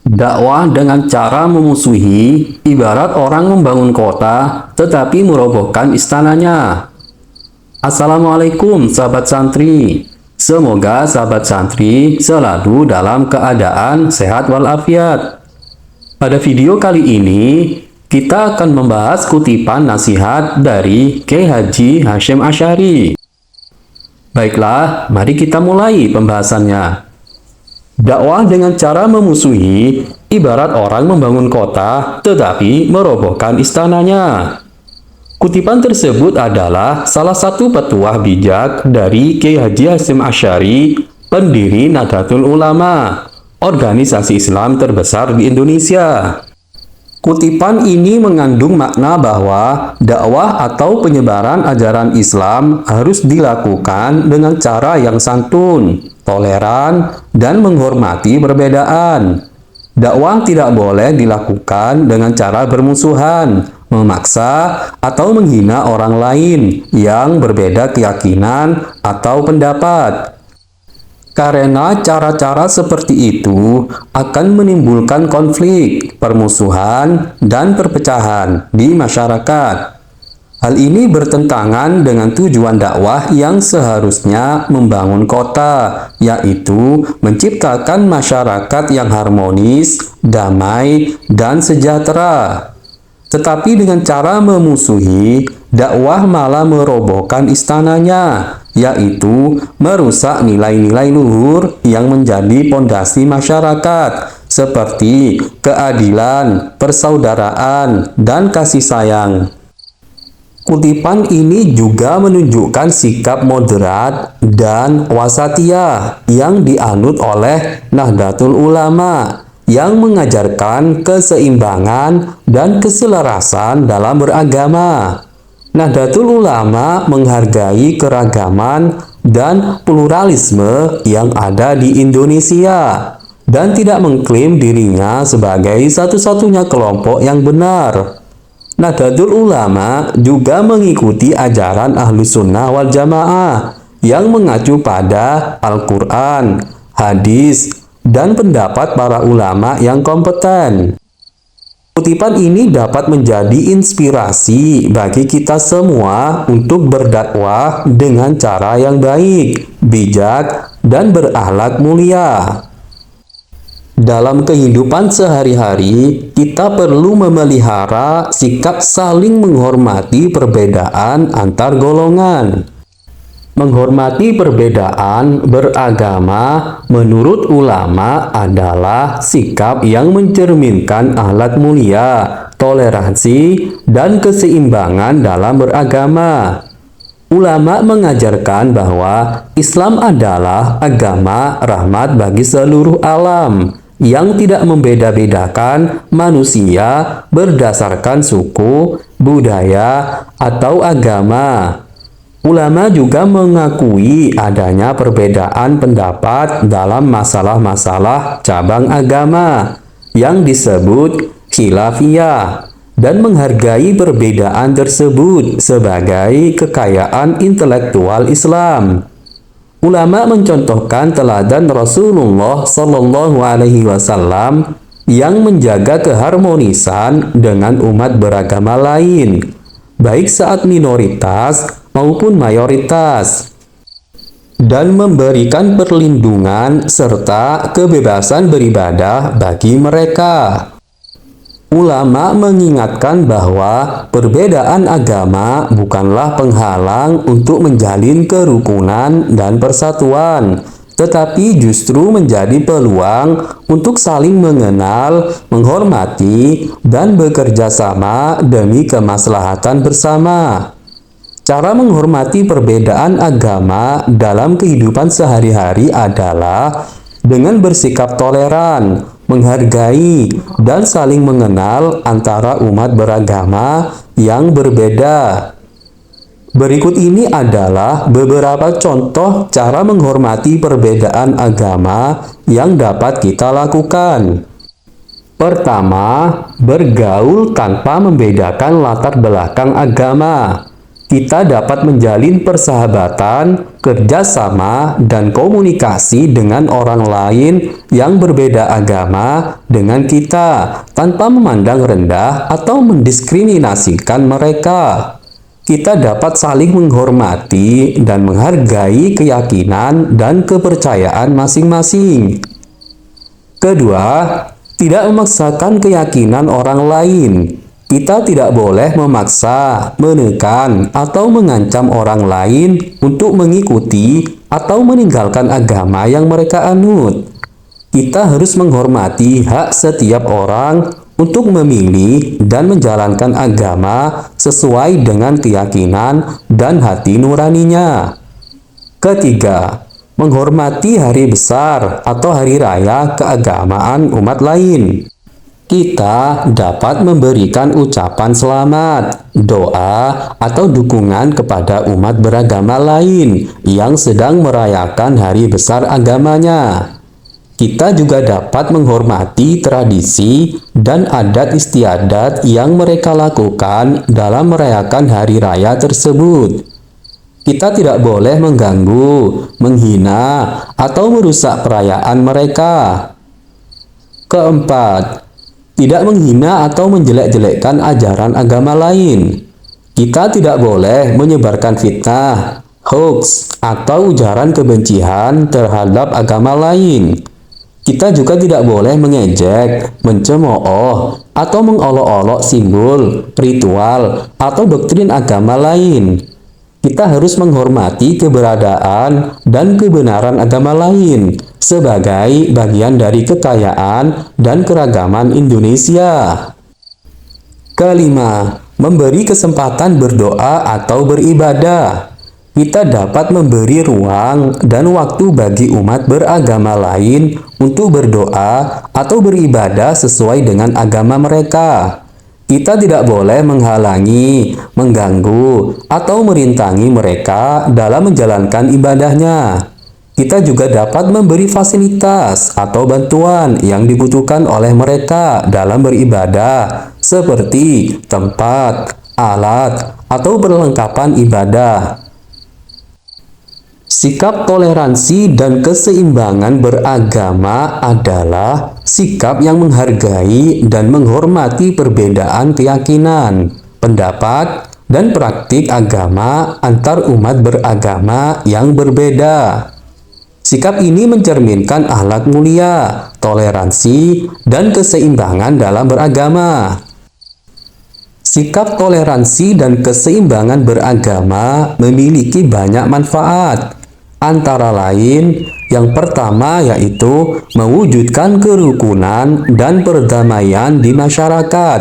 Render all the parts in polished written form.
Dakwah dengan cara memusuhi ibarat orang membangun kota tetapi merobohkan istananya. Assalamualaikum sahabat santri. Semoga sahabat santri selalu dalam keadaan sehat walafiat. Pada video kali ini kita akan membahas kutipan nasihat dari Kiai Haji Hasyim Asy'ari. Baiklah, mari kita mulai pembahasannya. Dakwah dengan cara memusuhi ibarat orang membangun kota tetapi merobohkan istananya. Kutipan tersebut adalah salah satu petuah bijak dari Kiai Haji Hasyim Asy'ari, pendiri Nahdlatul Ulama, organisasi Islam terbesar di Indonesia. Kutipan ini mengandung makna bahwa dakwah atau penyebaran ajaran Islam harus dilakukan dengan cara yang santun, toleran, dan menghormati perbedaan. Dakwah tidak boleh dilakukan dengan cara bermusuhan, memaksa, atau menghina orang lain yang berbeda keyakinan atau pendapat. Karena cara-cara seperti itu akan menimbulkan konflik, permusuhan, dan perpecahan di masyarakat. Hal ini bertentangan dengan tujuan dakwah yang seharusnya membangun kota, yaitu menciptakan masyarakat yang harmonis, damai, dan sejahtera. Tetapi dengan cara memusuhi, dakwah malah merobohkan istananya, yaitu merusak nilai-nilai luhur yang menjadi pondasi masyarakat, seperti keadilan, persaudaraan, dan kasih sayang. Kutipan ini juga menunjukkan sikap moderat dan wasatiyah yang dianut oleh Nahdlatul Ulama, yang mengajarkan keseimbangan dan keselarasan dalam beragama. Nahdlatul Ulama menghargai keragaman dan pluralisme yang ada di Indonesia dan tidak mengklaim dirinya sebagai satu-satunya kelompok yang benar. Nahdlatul Ulama juga mengikuti ajaran Ahlus Sunnah wal Jamaah yang mengacu pada Al-Quran, hadis, dan pendapat para ulama yang kompeten. Kutipan ini dapat menjadi inspirasi bagi kita semua untuk berdakwah dengan cara yang baik, bijak, dan berakhlak mulia. Dalam kehidupan sehari-hari, kita perlu memelihara sikap saling menghormati perbedaan antar golongan. Menghormati perbedaan beragama menurut ulama adalah sikap yang mencerminkan akhlak mulia, toleransi, dan keseimbangan dalam beragama. Ulama mengajarkan bahwa Islam adalah agama rahmat bagi seluruh alam, yang tidak membeda-bedakan manusia berdasarkan suku, budaya, atau agama. Ulama juga mengakui adanya perbedaan pendapat dalam masalah-masalah cabang agama yang disebut khilafiyah dan menghargai perbedaan tersebut sebagai kekayaan intelektual Islam. Ulama mencontohkan teladan Rasulullah Shallallahu Alaihi Wasallam yang menjaga keharmonisan dengan umat beragama lain, baik saat minoritas maupun mayoritas, dan memberikan perlindungan serta kebebasan beribadah bagi mereka. Ulama mengingatkan bahwa perbedaan agama bukanlah penghalang untuk menjalin kerukunan dan persatuan, tetapi justru menjadi peluang untuk saling mengenal, menghormati, dan bekerja sama demi kemaslahatan bersama. Cara menghormati perbedaan agama dalam kehidupan sehari-hari adalah dengan bersikap toleran, menghargai, dan saling mengenal antara umat beragama yang berbeda. Berikut ini adalah beberapa contoh cara menghormati perbedaan agama yang dapat kita lakukan. Pertama, bergaul tanpa membedakan latar belakang agama. Kita dapat menjalin persahabatan, kerjasama, dan komunikasi dengan orang lain yang berbeda agama dengan kita tanpa memandang rendah atau mendiskriminasikan mereka. Kita dapat saling menghormati dan menghargai keyakinan dan kepercayaan masing-masing. Kedua, tidak memaksakan keyakinan orang lain. Kita tidak boleh memaksa, menekan, atau mengancam orang lain untuk mengikuti atau meninggalkan agama yang mereka anut. Kita harus menghormati hak setiap orang untuk memilih dan menjalankan agama sesuai dengan keyakinan dan hati nuraninya. Ketiga, menghormati hari besar atau hari raya keagamaan umat lain. Kita dapat memberikan ucapan selamat, doa, atau dukungan kepada umat beragama lain yang sedang merayakan hari besar agamanya. Kita juga dapat menghormati tradisi dan adat istiadat yang mereka lakukan dalam merayakan hari raya tersebut. Kita tidak boleh mengganggu, menghina, atau merusak perayaan mereka. Keempat, tidak menghina atau menjelek-jelekkan ajaran agama lain. Kita tidak boleh menyebarkan fitnah, hoax, atau ujaran kebencian terhadap agama lain. Kita juga tidak boleh mengejek, mencemooh, atau mengolok-olok simbol, ritual, atau doktrin agama lain. Kita harus menghormati keberadaan dan kebenaran agama lain sebagai bagian dari kekayaan dan keragaman Indonesia. Kelima, memberi kesempatan berdoa atau beribadah. Kita dapat memberi ruang dan waktu bagi umat beragama lain untuk berdoa atau beribadah sesuai dengan agama mereka. Kita tidak boleh menghalangi, mengganggu, atau merintangi mereka dalam menjalankan ibadahnya. Kita juga dapat memberi fasilitas atau bantuan yang dibutuhkan oleh mereka dalam beribadah, seperti tempat, alat, atau perlengkapan ibadah. Sikap toleransi dan keseimbangan beragama adalah sikap yang menghargai dan menghormati perbedaan keyakinan, pendapat, dan praktik agama antar umat beragama yang berbeda. Sikap ini mencerminkan akhlak mulia, toleransi, dan keseimbangan dalam beragama. Sikap toleransi dan keseimbangan beragama memiliki banyak manfaat. Antara lain, yang pertama yaitu mewujudkan kerukunan dan perdamaian di masyarakat.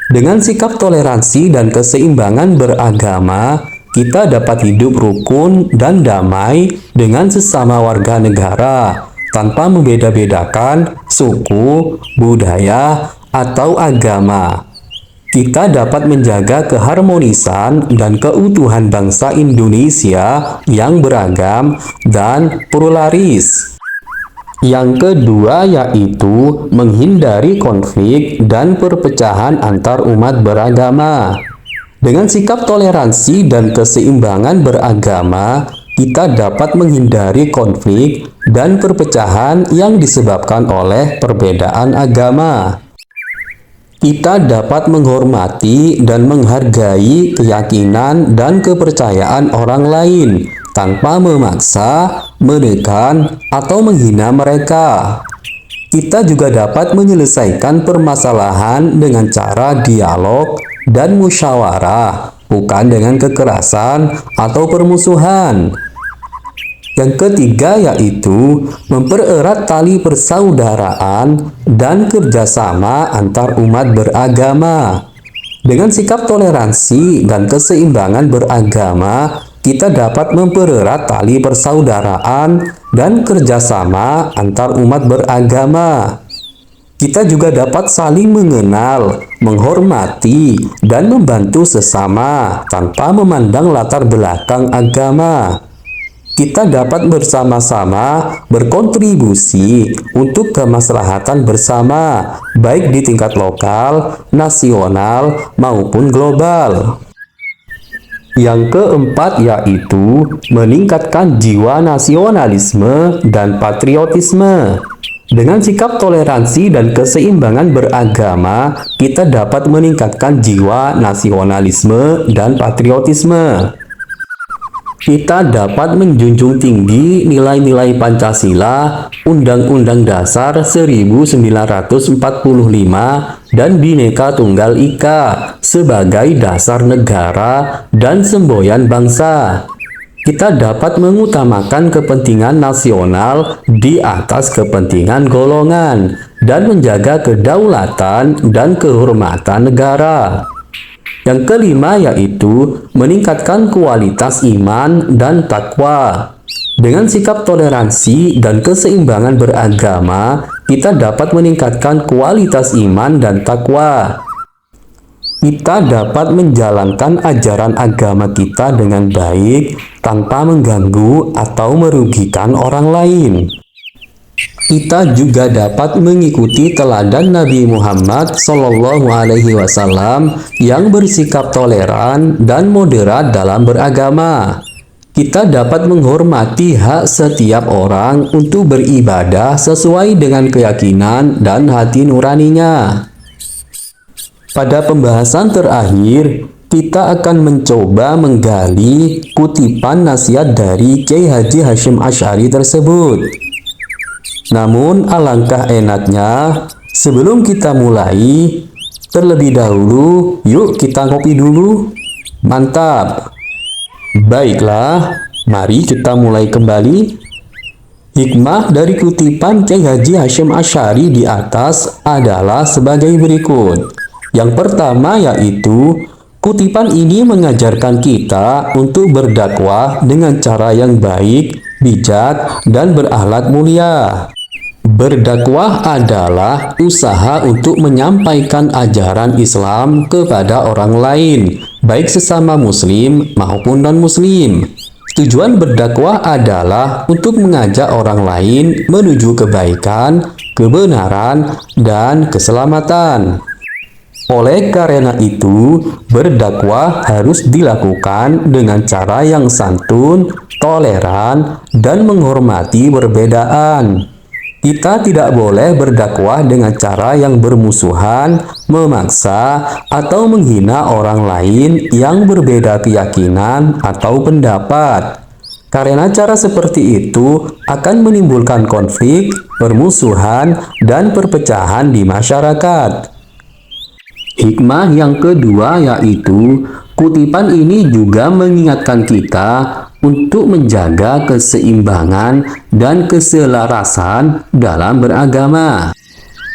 Dengan sikap toleransi dan keseimbangan beragama, kita dapat hidup rukun dan damai dengan sesama warga negara, tanpa membeda-bedakan suku, budaya, atau agama. Kita dapat menjaga keharmonisan dan keutuhan bangsa Indonesia yang beragam dan pluralis. Yang kedua yaitu menghindari konflik dan perpecahan antar umat beragama. Dengan sikap toleransi dan keseimbangan beragama, kita dapat menghindari konflik dan perpecahan yang disebabkan oleh perbedaan agama. Kita dapat menghormati dan menghargai keyakinan dan kepercayaan orang lain tanpa memaksa, menekan, atau menghina mereka. Kita juga dapat menyelesaikan permasalahan dengan cara dialog dan musyawarah, bukan dengan kekerasan atau permusuhan. Yang ketiga yaitu mempererat tali persaudaraan dan kerjasama antar umat beragama. Dengan sikap toleransi dan keseimbangan beragama, kita dapat mempererat tali persaudaraan dan kerjasama antar umat beragama. Kita juga dapat saling mengenal, menghormati, dan membantu sesama tanpa memandang latar belakang agama. Kita dapat bersama-sama berkontribusi untuk kemaslahatan bersama, baik di tingkat lokal, nasional, maupun global. Yang keempat yaitu meningkatkan jiwa nasionalisme dan patriotisme. Dengan sikap toleransi dan keseimbangan beragama, kita dapat meningkatkan jiwa nasionalisme dan patriotisme. Kita dapat menjunjung tinggi nilai-nilai Pancasila, Undang-Undang Dasar 1945, dan Bhinneka Tunggal Ika sebagai dasar negara dan semboyan bangsa. Kita dapat mengutamakan kepentingan nasional di atas kepentingan golongan dan menjaga kedaulatan dan kehormatan negara. Yang kelima yaitu meningkatkan kualitas iman dan takwa. Dengan sikap toleransi dan keseimbangan beragama, kita dapat meningkatkan kualitas iman dan takwa. Kita dapat menjalankan ajaran agama kita dengan baik tanpa mengganggu atau merugikan orang lain. Kita juga dapat mengikuti teladan Nabi Muhammad SAW yang bersikap toleran dan moderat dalam beragama. Kita dapat menghormati hak setiap orang untuk beribadah sesuai dengan keyakinan dan hati nuraninya. Pada pembahasan terakhir, kita akan mencoba menggali kutipan nasihat dari Kiai Haji Hasyim Asy'ari tersebut. Namun alangkah enaknya sebelum kita mulai, terlebih dahulu yuk kita ngopi dulu. Mantap. Baiklah, mari kita mulai kembali. Hikmah dari kutipan Kiai Haji Hasyim Asy'ari di atas adalah sebagai berikut. Yang pertama yaitu kutipan ini mengajarkan kita untuk berdakwah dengan cara yang baik, bijak, dan berakhlak mulia. Berdakwah adalah usaha untuk menyampaikan ajaran Islam kepada orang lain, baik sesama muslim maupun non-muslim. Tujuan berdakwah adalah untuk mengajak orang lain menuju kebaikan, kebenaran, dan keselamatan. Oleh karena itu, berdakwah harus dilakukan dengan cara yang santun, toleran, dan menghormati perbedaan. Kita tidak boleh berdakwah dengan cara yang bermusuhan, memaksa, atau menghina orang lain yang berbeda keyakinan atau pendapat. Karena cara seperti itu akan menimbulkan konflik, permusuhan, dan perpecahan di masyarakat. Hikmah yang kedua yaitu kutipan ini juga mengingatkan kita untuk menjaga keseimbangan dan keselarasan dalam beragama.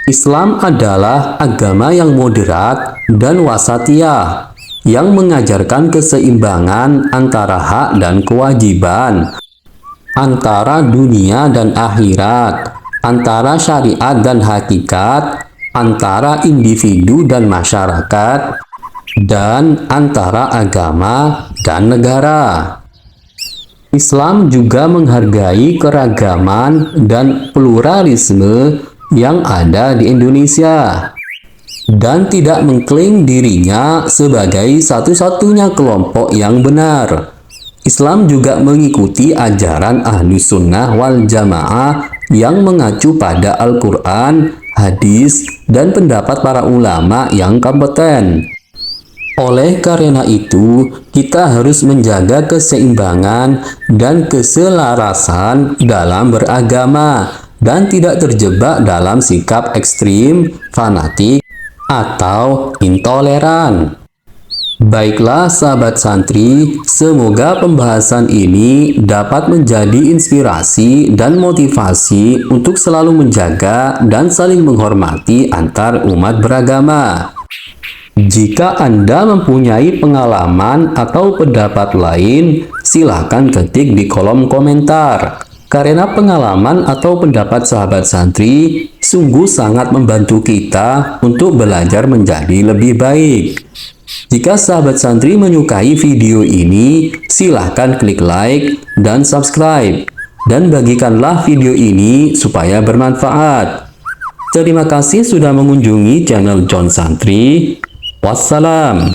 Islam adalah agama yang moderat dan wasatiyah, yang mengajarkan keseimbangan antara hak dan kewajiban, antara dunia dan akhirat, antara syariat dan hakikat, antara individu dan masyarakat, dan antara agama dan negara. Islam juga menghargai keragaman dan pluralisme yang ada di Indonesia dan tidak mengklaim dirinya sebagai satu-satunya kelompok yang benar. Islam juga mengikuti ajaran Ahlus Sunnah wal Jamaah yang mengacu pada Al-Quran, hadis, dan pendapat para ulama yang kompeten. Oleh karena itu, kita harus menjaga keseimbangan dan keselarasan dalam beragama dan tidak terjebak dalam sikap ekstrim, fanatik, atau intoleran. Baiklah sahabat santri, semoga pembahasan ini dapat menjadi inspirasi dan motivasi untuk selalu menjaga dan saling menghormati antar umat beragama. Jika Anda mempunyai pengalaman atau pendapat lain, silakan ketik di kolom komentar. Karena pengalaman atau pendapat sahabat santri sungguh sangat membantu kita untuk belajar menjadi lebih baik. Jika sahabat santri menyukai video ini, silahkan klik like dan subscribe. Dan bagikanlah video ini supaya bermanfaat. Terima kasih sudah mengunjungi channel John Santri. Wassalam.